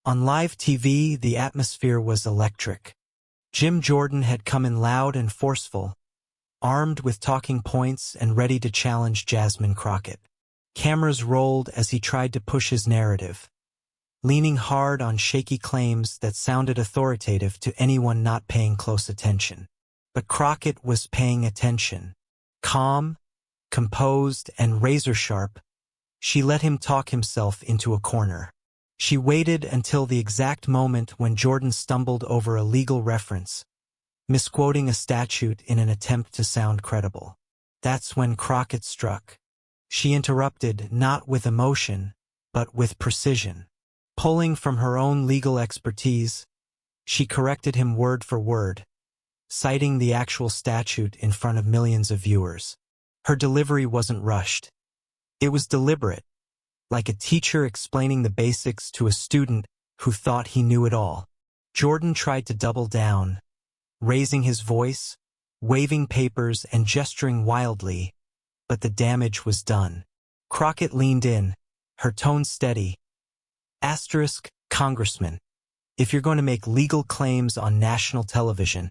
On live TV, the atmosphere was electric. Jim Jordan had come in loud and forceful, armed with talking points and ready to challenge Jasmine Crockett. Cameras rolled as he tried to push his narrative, leaning hard on shaky claims that sounded authoritative to anyone not paying close attention. But Crockett was paying attention. Calm, composed, and razor-sharp, she let him talk himself into a corner. She waited until the exact moment when Jordan stumbled over a legal reference, misquoting a statute in an attempt to sound credible. That's when Crockett struck. She interrupted not with emotion, but with precision. Pulling from her own legal expertise, she corrected him word for word, citing the actual statute in front of millions of viewers. Her delivery wasn't rushed. It was deliberate, like a teacher explaining the basics to a student who thought he knew it all. Jordan tried to double down, raising his voice, waving papers, and gesturing wildly, but the damage was done. Crockett leaned in, her tone steady. Congressman, if you're going to make legal claims on national television,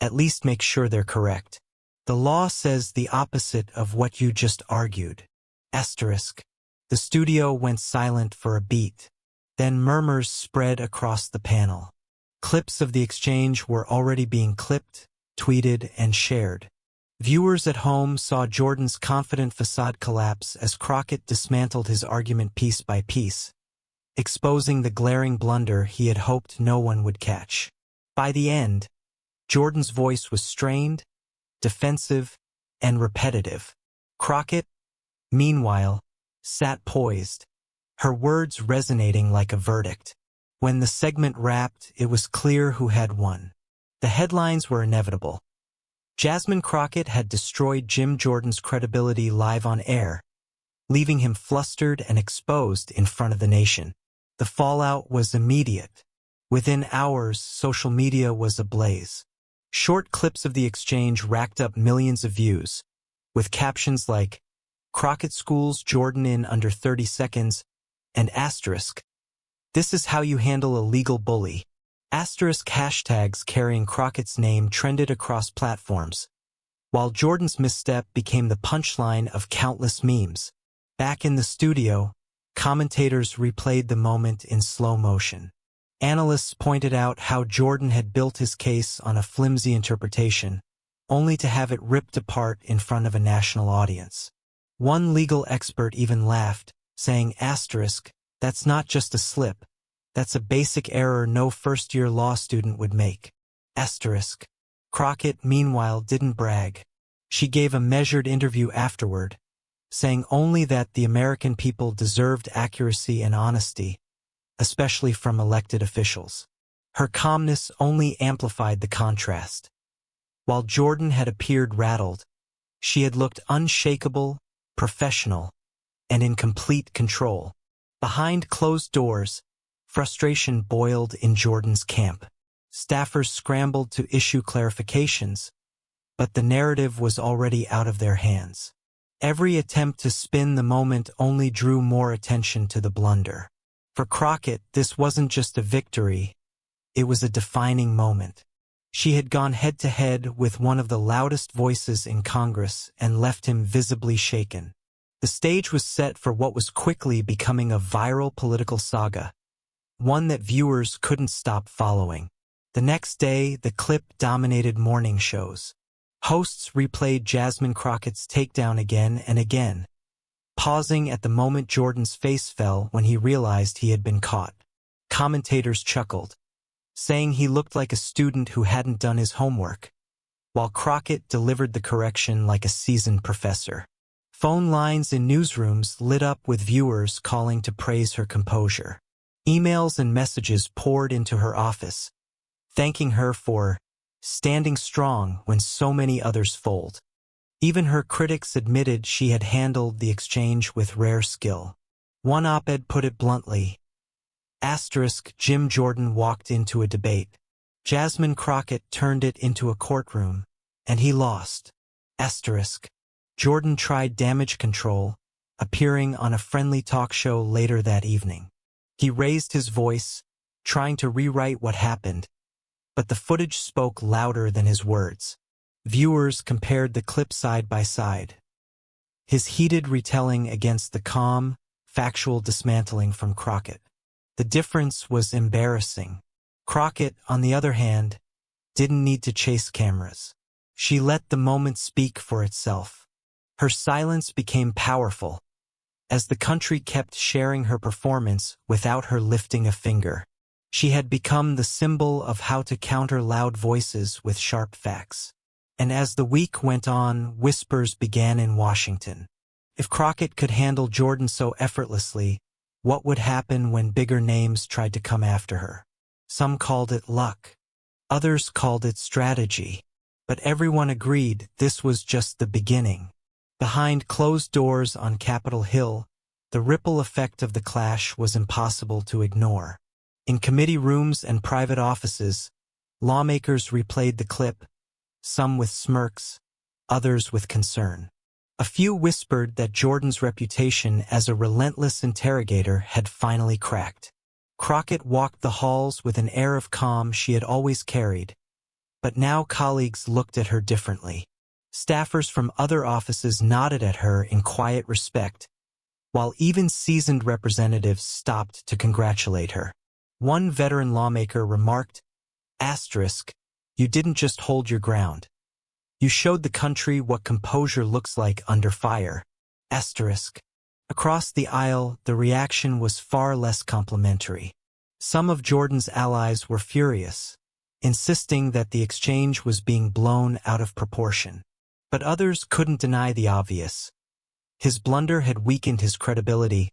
at least make sure they're correct. The law says the opposite of what you just argued. The studio went silent for a beat. Then murmurs spread across the panel. Clips of the exchange were already being clipped, tweeted, and shared. Viewers at home saw Jordan's confident facade collapse as Crockett dismantled his argument piece by piece, exposing the glaring blunder he had hoped no one would catch. By the end, Jordan's voice was strained, defensive, and repetitive. Crockett, meanwhile, sat poised, her words resonating like a verdict. When the segment wrapped, it was clear who had won. The headlines were inevitable. Jasmine Crockett had destroyed Jim Jordan's credibility live on air, leaving him flustered and exposed in front of the nation. The fallout was immediate. Within hours, social media was ablaze. Short clips of the exchange racked up millions of views, with captions like, "Crockett schools Jordan in under 30 seconds," and "This is how you handle a legal bully." Hashtags carrying Crockett's name trended across platforms, while Jordan's misstep became the punchline of countless memes. Back in the studio, commentators replayed the moment in slow motion. Analysts pointed out how Jordan had built his case on a flimsy interpretation, only to have it ripped apart in front of a national audience. One legal expert even laughed, saying, "That's not just a slip. That's a basic error no first-year law student would make." Crockett, meanwhile, didn't brag. She gave a measured interview afterward, saying only that the American people deserved accuracy and honesty, especially from elected officials. Her calmness only amplified the contrast. While Jordan had appeared rattled, she had looked unshakable, professional, and in complete control. Behind closed doors, frustration boiled in Jordan's camp. Staffers scrambled to issue clarifications, but the narrative was already out of their hands. Every attempt to spin the moment only drew more attention to the blunder. For Crockett, this wasn't just a victory, it was a defining moment. She had gone head-to-head with one of the loudest voices in Congress and left him visibly shaken. The stage was set for what was quickly becoming a viral political saga, one that viewers couldn't stop following. The next day, the clip dominated morning shows. Hosts replayed Jasmine Crockett's takedown again and again, pausing at the moment Jordan's face fell when he realized he had been caught. Commentators chuckled, saying he looked like a student who hadn't done his homework, while Crockett delivered the correction like a seasoned professor. Phone lines in newsrooms lit up with viewers calling to praise her composure. Emails and messages poured into her office, thanking her for standing strong when so many others fold. Even her critics admitted she had handled the exchange with rare skill. One op-ed put it bluntly, Jim Jordan walked into a debate. Jasmine Crockett turned it into a courtroom, and he lost. Jordan tried damage control, appearing on a friendly talk show later that evening. He raised his voice, trying to rewrite what happened, but the footage spoke louder than his words. Viewers compared the clip side by side, his heated retelling against the calm, factual dismantling from Crockett. The difference was embarrassing. Crockett, on the other hand, didn't need to chase cameras. She let the moment speak for itself. Her silence became powerful, as the country kept sharing her performance without her lifting a finger. She had become the symbol of how to counter loud voices with sharp facts. And as the week went on, whispers began in Washington. If Crockett could handle Jordan so effortlessly, what would happen when bigger names tried to come after her? Some called it luck. Others called it strategy. But everyone agreed this was just the beginning. Behind closed doors on Capitol Hill, the ripple effect of the clash was impossible to ignore. In committee rooms and private offices, lawmakers replayed the clip, some with smirks, others with concern. A few whispered that Jordan's reputation as a relentless interrogator had finally cracked. Crockett walked the halls with an air of calm she had always carried, but now colleagues looked at her differently. Staffers from other offices nodded at her in quiet respect, while even seasoned representatives stopped to congratulate her. One veteran lawmaker remarked, "Asterisk, you didn't just hold your ground. You showed the country what composure looks like under fire." Asterisk. Across the aisle, the reaction was far less complimentary. Some of Jordan's allies were furious, insisting that the exchange was being blown out of proportion. But others couldn't deny the obvious. His blunder had weakened his credibility,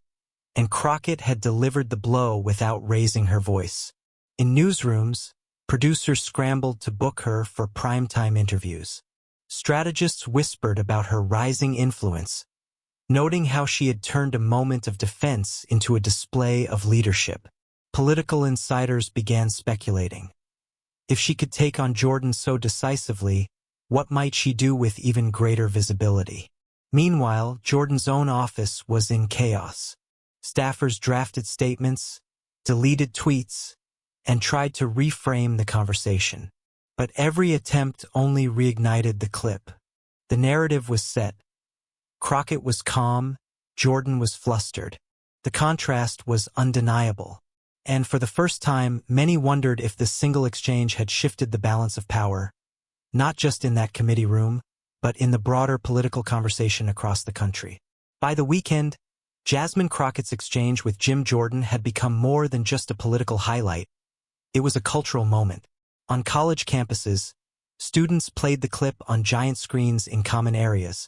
and Crockett had delivered the blow without raising her voice. In newsrooms, producers scrambled to book her for primetime interviews. Strategists whispered about her rising influence, noting how she had turned a moment of defense into a display of leadership. Political insiders began speculating. If she could take on Jordan so decisively, what might she do with even greater visibility? Meanwhile, Jordan's own office was in chaos. Staffers drafted statements, deleted tweets, and tried to reframe the conversation. But every attempt only reignited the clip. The narrative was set. Crockett was calm, Jordan was flustered. The contrast was undeniable. And for the first time, many wondered if this single exchange had shifted the balance of power, not just in that committee room, but in the broader political conversation across the country. By the weekend, Jasmine Crockett's exchange with Jim Jordan had become more than just a political highlight. It was a cultural moment. On college campuses, students played the clip on giant screens in common areas,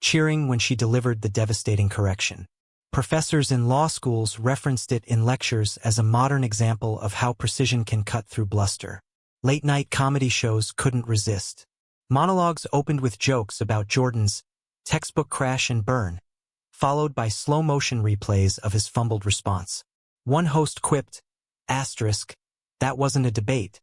cheering when she delivered the devastating correction. Professors in law schools referenced it in lectures as a modern example of how precision can cut through bluster. Late-night comedy shows couldn't resist. Monologues opened with jokes about Jordan's textbook crash and burn, followed by slow-motion replays of his fumbled response. One host quipped, "Asterisk, that wasn't a debate.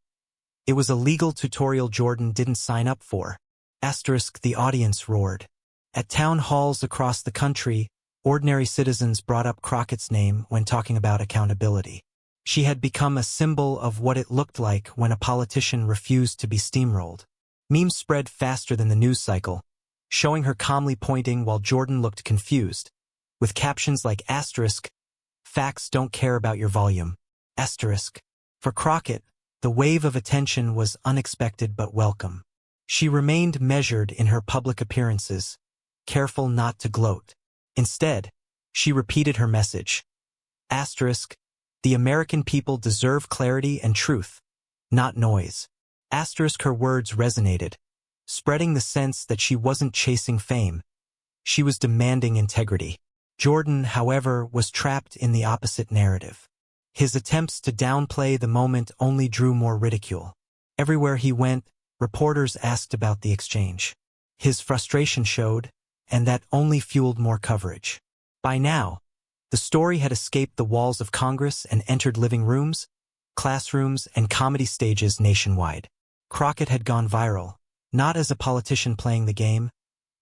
It was a legal tutorial Jordan didn't sign up for." Asterisk, the audience roared. At town halls across the country, ordinary citizens brought up Crockett's name when talking about accountability. She had become a symbol of what it looked like when a politician refused to be steamrolled. Memes spread faster than the news cycle, showing her calmly pointing while Jordan looked confused, with captions like asterisk, "Facts don't care about your volume." Asterisk. For Crockett, the wave of attention was unexpected but welcome. She remained measured in her public appearances, careful not to gloat. Instead, she repeated her message. Asterisk, the American people deserve clarity and truth, not noise. Asterisk, her words resonated, spreading the sense that she wasn't chasing fame. She was demanding integrity. Jordan, however, was trapped in the opposite narrative. His attempts to downplay the moment only drew more ridicule. Everywhere he went, reporters asked about the exchange. His frustration showed, and that only fueled more coverage. By now, the story had escaped the walls of Congress and entered living rooms, classrooms, and comedy stages nationwide. Crockett had gone viral, not as a politician playing the game,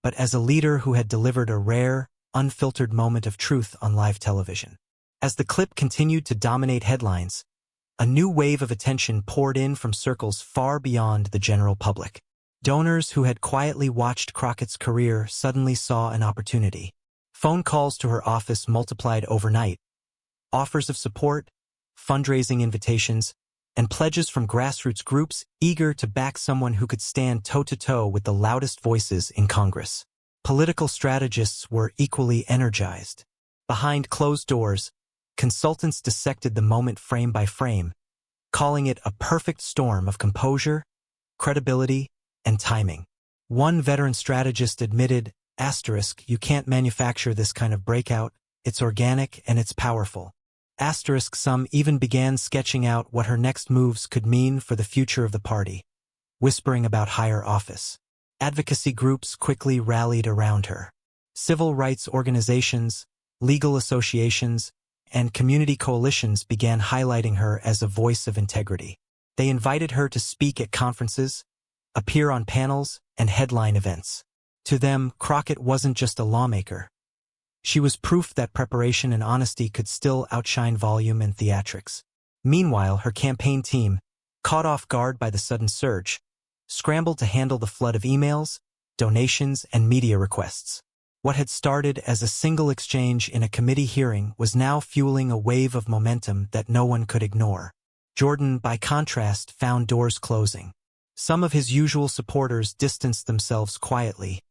but as a leader who had delivered a rare, unfiltered moment of truth on live television. As the clip continued to dominate headlines, A new wave of attention poured in from circles far beyond the general public. Donors who had quietly watched Crockett's career suddenly saw an opportunity. Phone calls to her office multiplied overnight. Offers of support, fundraising invitations, and pledges from grassroots groups eager to back someone who could stand toe-to-toe with the loudest voices in Congress. Political strategists were equally energized. Behind closed doors, consultants dissected the moment frame by frame, calling it a perfect storm of composure, credibility, and timing. One veteran strategist admitted, "You can't manufacture this kind of breakout, it's organic and it's powerful." Some even began sketching out what her next moves could mean for the future of the party, whispering about higher office. Advocacy groups quickly rallied around her. Civil rights organizations, legal associations, and community coalitions began highlighting her as a voice of integrity. They invited her to speak at conferences, appear on panels, and headline events. To them, Crockett wasn't just a lawmaker. She was proof that preparation and honesty could still outshine volume and theatrics. Meanwhile, her campaign team, caught off guard by the sudden surge, scrambled to handle the flood of emails, donations, and media requests. What had started as a single exchange in a committee hearing was now fueling a wave of momentum that no one could ignore. Jordan, by contrast, found doors closing. Some of his usual supporters distanced themselves quietly,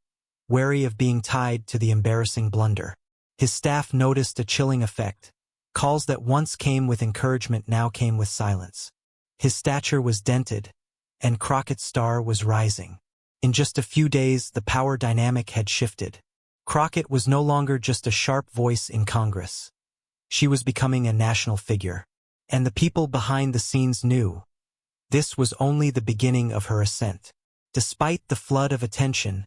wary of being tied to the embarrassing Blunder. His staff noticed a chilling effect. Calls that once came with encouragement now came with silence. His stature was dented, and Crockett's star was rising. In just a few days, the power dynamic had shifted. Crockett was no longer just a sharp voice in Congress. She was becoming a national figure. And the people behind the scenes knew. This was only the beginning of her ascent. Despite the flood of attention,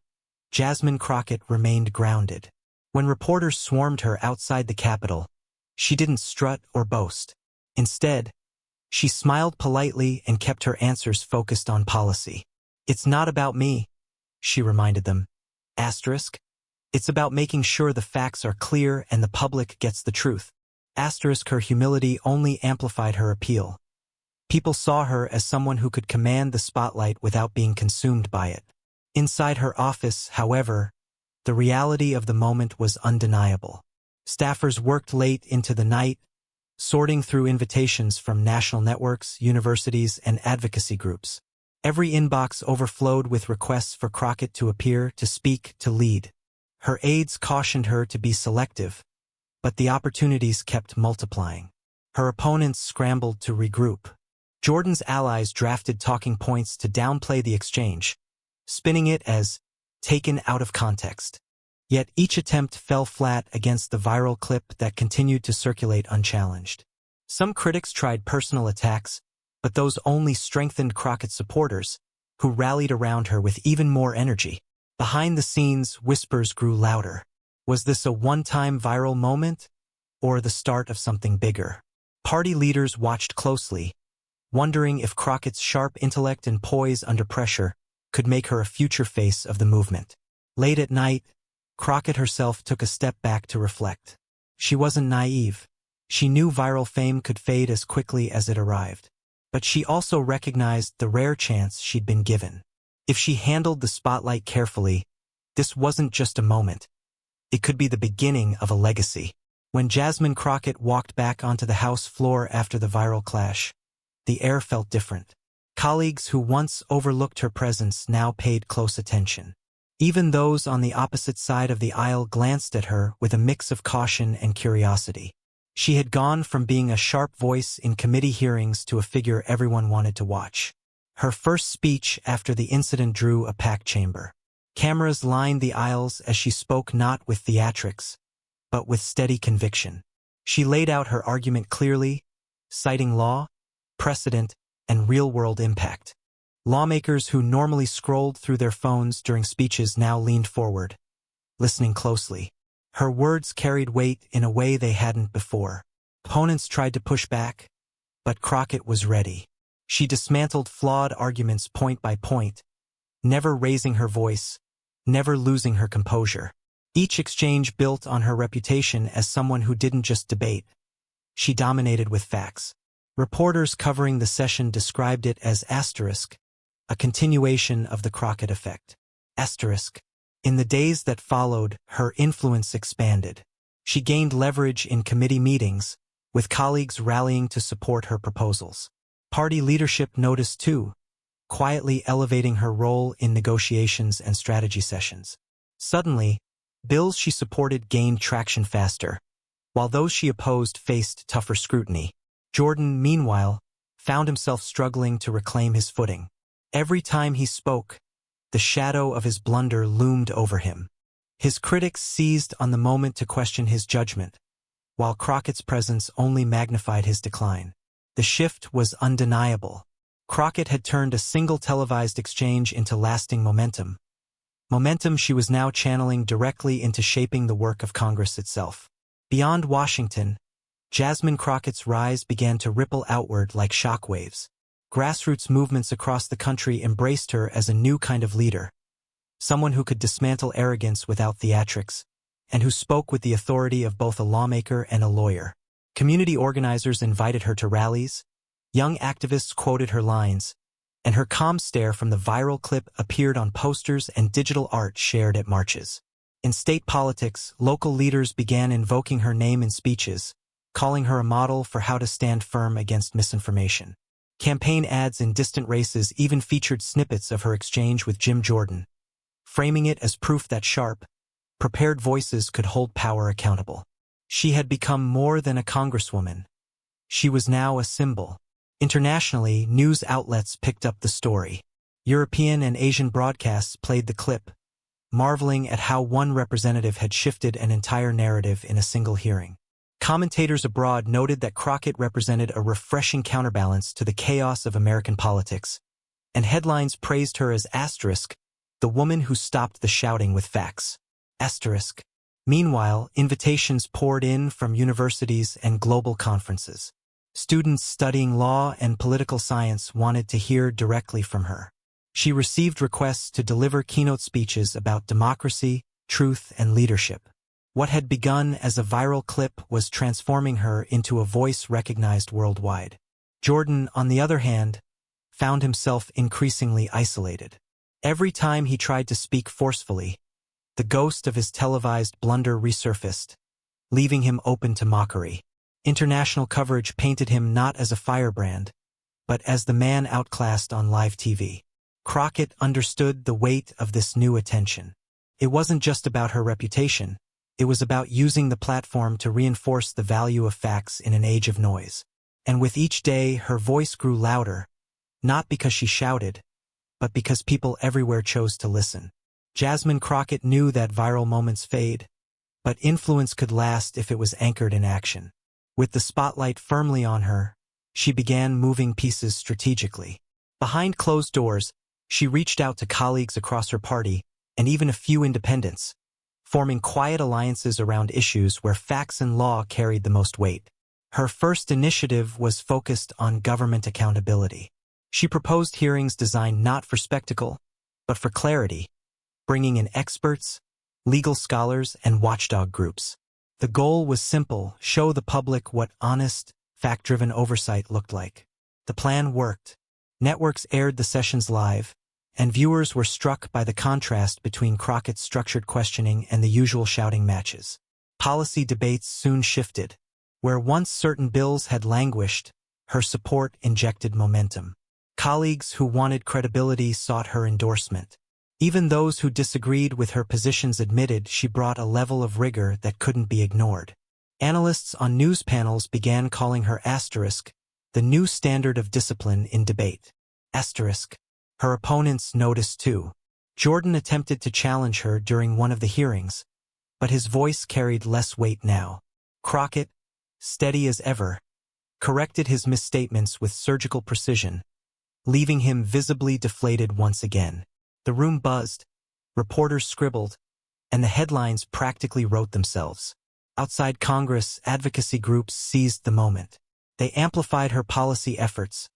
Jasmine Crockett remained grounded. When reporters swarmed her outside the Capitol, she didn't strut or boast. Instead, she smiled politely and kept her answers focused on policy. "It's not about me," she reminded them. It's about making sure the facts are clear and the public gets the truth. Her humility only amplified her appeal. People saw her as someone who could command the spotlight without being consumed by it. Inside her office, however, the reality of the moment was undeniable. Staffers worked late into the night, sorting through invitations from national networks, universities, and advocacy groups. Every inbox overflowed with requests for Crockett to appear, to speak, to lead. Her aides cautioned her to be selective, but the opportunities kept multiplying. Her opponents scrambled to regroup. Jordan's allies drafted talking points to downplay the exchange, spinning it as taken out of context. Yet each attempt fell flat against the viral clip that continued to circulate unchallenged. Some critics tried personal attacks, but those only strengthened Crockett's supporters, who rallied around her with even more energy. Behind the scenes, whispers grew louder. Was this a one-time viral moment, or the start of something bigger? Party leaders watched closely, wondering if Crockett's sharp intellect and poise under pressure could make her a future face of the movement. Late at night, Crockett herself took a step back to reflect. She wasn't naive. She knew viral fame could fade as quickly as it arrived. But she also recognized the rare chance she'd been given. If she handled the spotlight carefully, this wasn't just a moment. It could be the beginning of a legacy. When Jasmine Crockett walked back onto the House floor after the viral clash, the air felt different. Colleagues who once overlooked her presence now paid close attention. Even those on the opposite side of the aisle glanced at her with a mix of caution and curiosity. She had gone from being a sharp voice in committee hearings to a figure everyone wanted to watch. Her first speech after the incident drew a packed chamber. Cameras lined the aisles as she spoke not with theatrics, but with steady conviction. She laid out her argument clearly, citing law, precedent, and real-world impact. Lawmakers who normally scrolled through their phones during speeches now leaned forward, listening closely. Her words carried weight in a way they hadn't before. Opponents tried to push back, but Crockett was ready. She dismantled flawed arguments point by point, never raising her voice, never losing her composure. Each exchange built on her reputation as someone who didn't just debate. She dominated with facts. Reporters covering the session described it as a continuation of the Crockett effect. In the days that followed, her influence expanded. She gained leverage in committee meetings, with colleagues rallying to support her proposals. Party leadership noticed too, quietly elevating her role in negotiations and strategy sessions. Suddenly, bills she supported gained traction faster, while those she opposed faced tougher scrutiny. Jordan, meanwhile, found himself struggling to reclaim his footing. Every time he spoke, the shadow of his blunder loomed over him. His critics seized on the moment to question his judgment, while Crockett's presence only magnified his decline. The shift was undeniable. Crockett had turned a single televised exchange into lasting momentum. Momentum she was now channeling directly into shaping the work of Congress itself. Beyond Washington, Jasmine Crockett's rise began to ripple outward like shockwaves. Grassroots movements across the country embraced her as a new kind of leader, someone who could dismantle arrogance without theatrics, and who spoke with the authority of both a lawmaker and a lawyer. Community organizers invited her to rallies, young activists quoted her lines, and her calm stare from the viral clip appeared on posters and digital art shared at marches. In state politics, local leaders began invoking her name in speeches, calling her a model for how to stand firm against misinformation. Campaign ads in distant races even featured snippets of her exchange with Jim Jordan, framing it as proof that sharp, prepared voices could hold power accountable. She had become more than a congresswoman. She was now a symbol. Internationally, news outlets picked up the story. European and Asian broadcasts played the clip, marveling at how one representative had shifted an entire narrative in a single hearing. Commentators abroad noted that Crockett represented a refreshing counterbalance to the chaos of American politics, and headlines praised her as the woman who stopped the shouting with facts. Meanwhile, invitations poured in from universities and global conferences. Students studying law and political science wanted to hear directly from her. She received requests to deliver keynote speeches about democracy, truth, and leadership. What had begun as a viral clip was transforming her into a voice recognized worldwide. Jordan, on the other hand, found himself increasingly isolated. Every time he tried to speak forcefully, the ghost of his televised blunder resurfaced, leaving him open to mockery. International coverage painted him not as a firebrand, but as the man outclassed on live TV. Crockett understood the weight of this new attention. It wasn't just about her reputation. It was about using the platform to reinforce the value of facts in an age of noise. And with each day, her voice grew louder, not because she shouted, but because people everywhere chose to listen. Jasmine Crockett knew that viral moments fade, but influence could last if it was anchored in action. With the spotlight firmly on her, she began moving pieces strategically. Behind closed doors, she reached out to colleagues across her party, and even a few independents, forming quiet alliances around issues where facts and law carried the most weight. Her first initiative was focused on government accountability. She proposed hearings designed not for spectacle, but for clarity, bringing in experts, legal scholars, and watchdog groups. The goal was simple: show the public what honest, fact-driven oversight looked like. The plan worked. Networks aired the sessions live, and viewers were struck by the contrast between Crockett's structured questioning and the usual shouting matches. Policy debates soon shifted. Where once certain bills had languished, her support injected momentum. Colleagues who wanted credibility sought her endorsement. Even those who disagreed with her positions admitted she brought a level of rigor that couldn't be ignored. Analysts on news panels began calling her the new standard of discipline in debate. Her opponents noticed too. Jordan attempted to challenge her during one of the hearings, but his voice carried less weight now. Crockett, steady as ever, corrected his misstatements with surgical precision, leaving him visibly deflated once again. The room buzzed, reporters scribbled, and the headlines practically wrote themselves. Outside Congress, advocacy groups seized the moment. They amplified her policy efforts,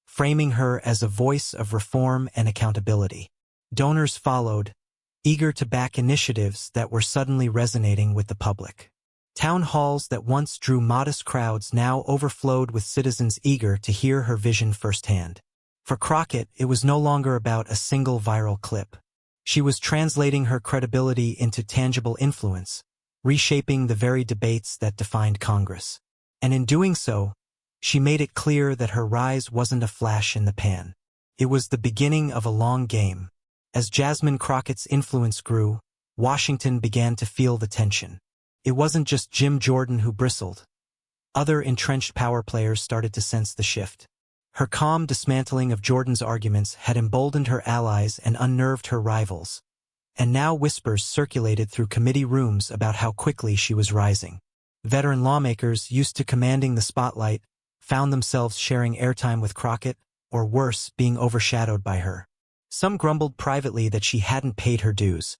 framing her as a voice of reform and accountability. Donors followed, eager to back initiatives that were suddenly resonating with the public. Town halls that once drew modest crowds now overflowed with citizens eager to hear her vision firsthand. For Crockett, it was no longer about a single viral clip. She was translating her credibility into tangible influence, reshaping the very debates that defined Congress. And in doing so, she made it clear that her rise wasn't a flash in the pan. It was the beginning of a long game. As Jasmine Crockett's influence grew, Washington began to feel the tension. It wasn't just Jim Jordan who bristled. Other entrenched power players started to sense the shift. Her calm dismantling of Jordan's arguments had emboldened her allies and unnerved her rivals. And now whispers circulated through committee rooms about how quickly she was rising. Veteran lawmakers used to commanding the spotlight found themselves sharing airtime with Crockett, or worse, being overshadowed by her. Some grumbled privately that she hadn't paid her dues,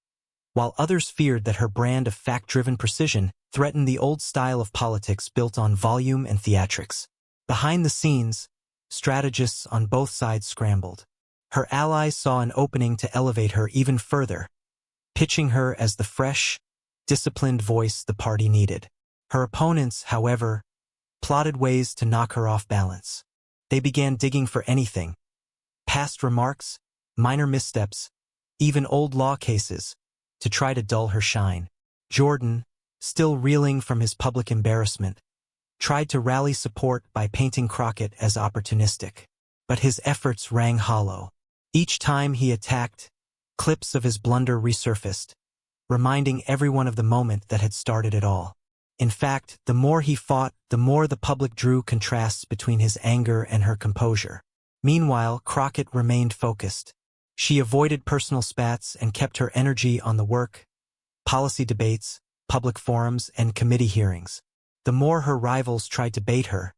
while others feared that her brand of fact-driven precision threatened the old style of politics built on volume and theatrics. Behind the scenes, strategists on both sides scrambled. Her allies saw an opening to elevate her even further, pitching her as the fresh, disciplined voice the party needed. Her opponents, however, plotted ways to knock her off balance. They began digging for anything: past remarks, minor missteps, even old law cases, to try to dull her shine. Jordan, still reeling from his public embarrassment, tried to rally support by painting Crockett as opportunistic. But his efforts rang hollow. Each time he attacked, clips of his blunder resurfaced, reminding everyone of the moment that had started it all. In fact, the more he fought, the more the public drew contrasts between his anger and her composure. Meanwhile, Crockett remained focused. She avoided personal spats and kept her energy on the work, policy debates, public forums, and committee hearings. The more her rivals tried to bait her,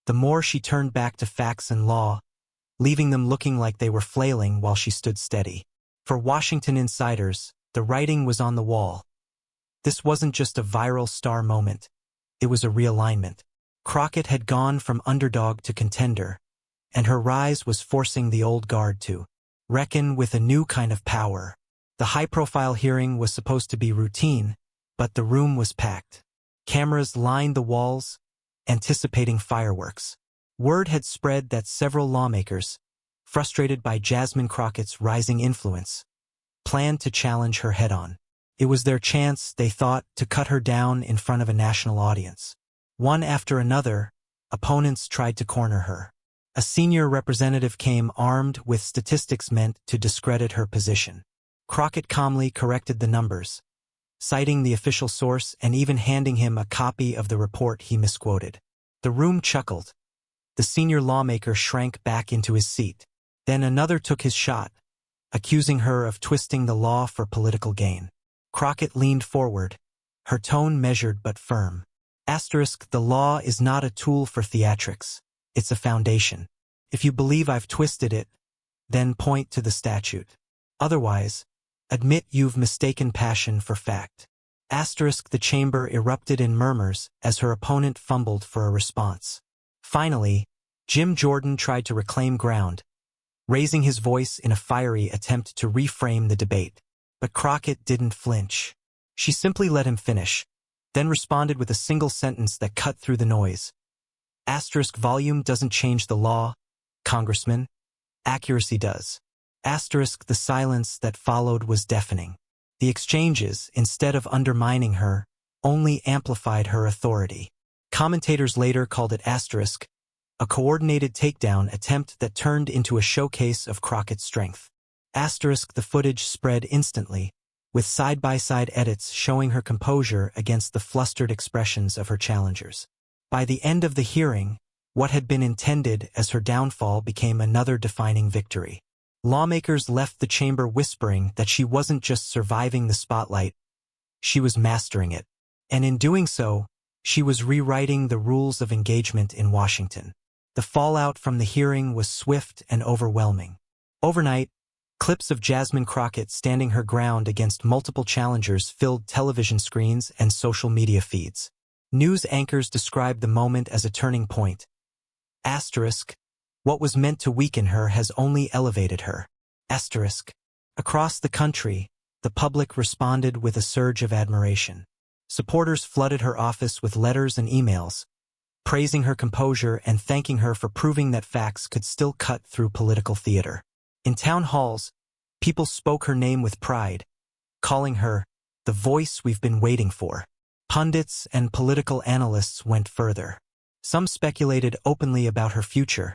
the more she turned back to facts and law, leaving them looking like they were flailing while she stood steady. For Washington insiders, the writing was on the wall. This wasn't just a viral star moment. It was a realignment. Crockett had gone from underdog to contender, and her rise was forcing the old guard to reckon with a new kind of power. The high-profile hearing was supposed to be routine, but the room was packed. Cameras lined the walls, anticipating fireworks. Word had spread that several lawmakers, frustrated by Jasmine Crockett's rising influence, planned to challenge her head-on. It was their chance, they thought, to cut her down in front of a national audience. One after another, opponents tried to corner her. A senior representative came armed with statistics meant to discredit her position. Crockett calmly corrected the numbers, citing the official source and even handing him a copy of the report he misquoted. The room chuckled. The senior lawmaker shrank back into his seat. Then another took his shot, accusing her of twisting the law for political gain. Crockett leaned forward, her tone measured but firm. The law is not a tool for theatrics. It's a foundation. If you believe I've twisted it, then point to the statute. Otherwise, admit you've mistaken passion for fact. The chamber erupted in murmurs as her opponent fumbled for a response. Finally, Jim Jordan tried to reclaim ground, raising his voice in a fiery attempt to reframe the debate. But Crockett didn't flinch. She simply let him finish, then responded with a single sentence that cut through the noise. Volume doesn't change the law, Congressman. Accuracy does. The silence that followed was deafening. The exchanges, instead of undermining her, only amplified her authority. Commentators later called it a coordinated takedown attempt that turned into a showcase of Crockett's strength. The footage spread instantly, with side-by-side edits showing her composure against the flustered expressions of her challengers. By the end of the hearing, what had been intended as her downfall became another defining victory. Lawmakers left the chamber whispering that she wasn't just surviving the spotlight, she was mastering it. And in doing so, she was rewriting the rules of engagement in Washington. The fallout from the hearing was swift and overwhelming. Overnight, clips of Jasmine Crockett standing her ground against multiple challengers filled television screens and social media feeds. News anchors described the moment as a turning point. What was meant to weaken her has only elevated her. Across the country, the public responded with a surge of admiration. Supporters flooded her office with letters and emails, praising her composure and thanking her for proving that facts could still cut through political theater. In town halls, people spoke her name with pride, calling her the voice we've been waiting for. Pundits and political analysts went further. Some speculated openly about her future,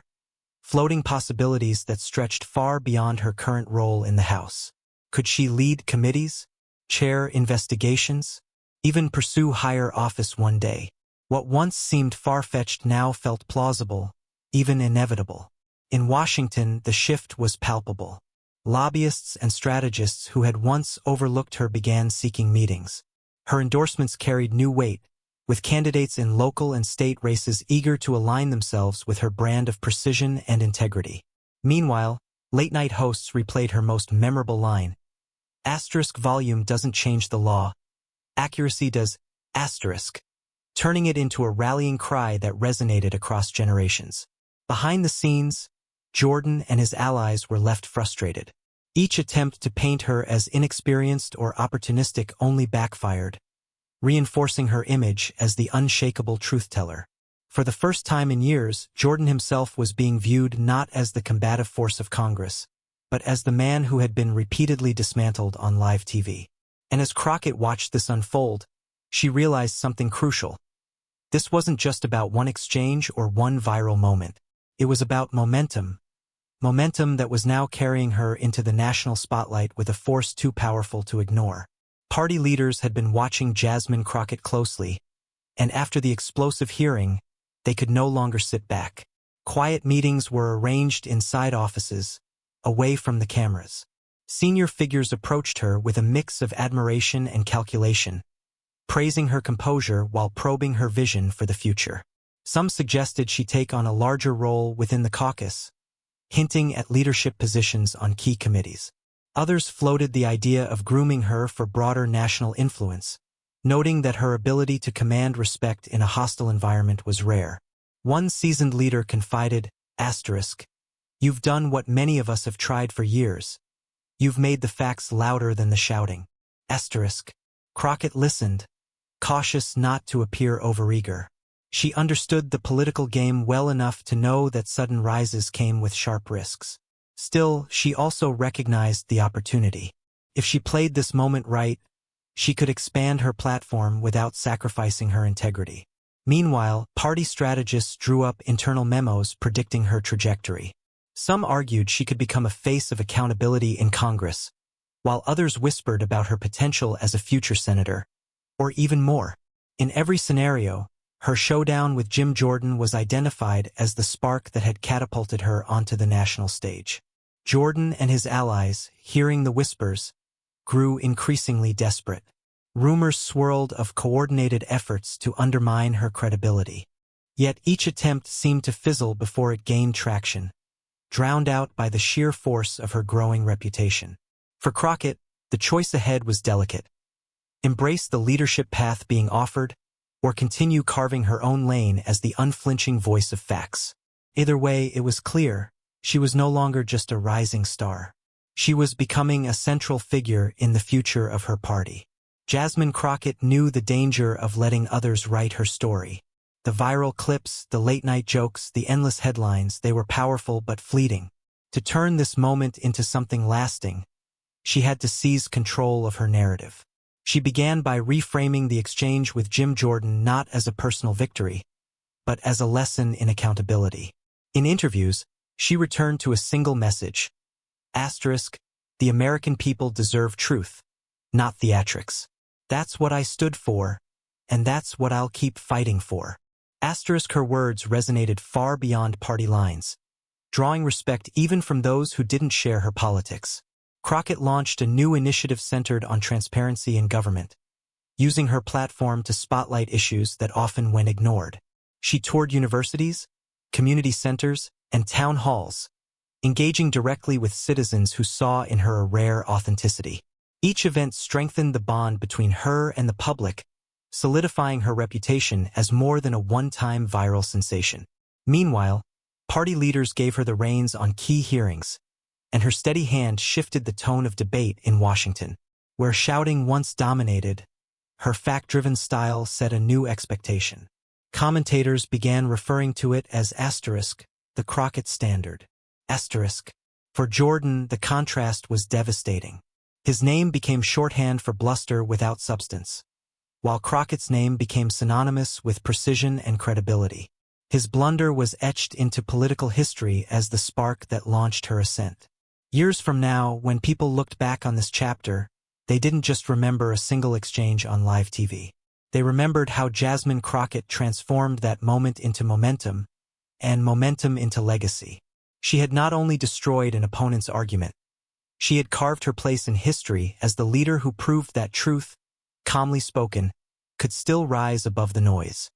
floating possibilities that stretched far beyond her current role in the House. Could she lead committees, chair investigations, even pursue higher office one day? What once seemed far-fetched now felt plausible, even inevitable. In Washington, the shift was palpable. Lobbyists and strategists who had once overlooked her began seeking meetings. Her endorsements carried new weight, with candidates in local and state races eager to align themselves with her brand of precision and integrity. Meanwhile, late-night hosts replayed her most memorable line. Asterisk volume doesn't change the law. Accuracy does, asterisk, turning it into a rallying cry that resonated across generations. Behind the scenes, Jordan and his allies were left frustrated. Each attempt to paint her as inexperienced or opportunistic only backfired, reinforcing her image as the unshakable truth-teller. For the first time in years, Jordan himself was being viewed not as the combative force of Congress, but as the man who had been repeatedly dismantled on live TV. And as Crockett watched this unfold, she realized something crucial. This wasn't just about one exchange or one viral moment. It was about momentum. Momentum that was now carrying her into the national spotlight with a force too powerful to ignore. Party leaders had been watching Jasmine Crockett closely, and after the explosive hearing, they could no longer sit back. Quiet meetings were arranged in side offices, away from the cameras. Senior figures approached her with a mix of admiration and calculation, praising her composure while probing her vision for the future. Some suggested she take on a larger role within the caucus, hinting at leadership positions on key committees. Others floated the idea of grooming her for broader national influence, noting that her ability to command respect in a hostile environment was rare. One seasoned leader confided, asterisk, "You've done what many of us have tried for years. You've made the facts louder than the shouting." Asterisk. Crockett listened, cautious not to appear overeager. She understood the political game well enough to know that sudden rises came with sharp risks. Still, she also recognized the opportunity. If she played this moment right, she could expand her platform without sacrificing her integrity. Meanwhile, party strategists drew up internal memos predicting her trajectory. Some argued she could become a face of accountability in Congress, while others whispered about her potential as a future senator, or even more. In every scenario, her showdown with Jim Jordan was identified as the spark that had catapulted her onto the national stage. Jordan and his allies, hearing the whispers, grew increasingly desperate. Rumors swirled of coordinated efforts to undermine her credibility. Yet each attempt seemed to fizzle before it gained traction, drowned out by the sheer force of her growing reputation. For Crockett, the choice ahead was delicate. Embrace the leadership path being offered, or continue carving her own lane as the unflinching voice of facts. Either way, it was clear, she was no longer just a rising star. She was becoming a central figure in the future of her party. Jasmine Crockett knew the danger of letting others write her story. The viral clips, the late-night jokes, the endless headlines, they were powerful but fleeting. To turn this moment into something lasting, she had to seize control of her narrative. She began by reframing the exchange with Jim Jordan not as a personal victory, but as a lesson in accountability. In interviews, she returned to a single message. Asterisk, the American people deserve truth, not theatrics. That's what I stood for, and that's what I'll keep fighting for. Asterisk, her words resonated far beyond party lines, drawing respect even from those who didn't share her politics. Crockett launched a new initiative centered on transparency in government, using her platform to spotlight issues that often went ignored. She toured universities, community centers, and town halls, engaging directly with citizens who saw in her a rare authenticity. Each event strengthened the bond between her and the public, solidifying her reputation as more than a one-time viral sensation. Meanwhile, party leaders gave her the reins on key hearings, and her steady hand shifted the tone of debate in Washington. Where shouting once dominated, Her fact-driven style set a new expectation. Commentators began referring to it as asterisk, the Crockett standard. Asterisk. For Jordan, the contrast was devastating. His name became shorthand for bluster without substance, while Crockett's name became synonymous with precision and credibility. His blunder was etched into political history as the spark that launched her ascent. Years from now, when people looked back on this chapter, they didn't just remember a single exchange on live TV. They remembered how Jasmine Crockett transformed that moment into momentum, and momentum into legacy. She had not only destroyed an opponent's argument, she had carved her place in history as the leader who proved that truth, calmly spoken, could still rise above the noise.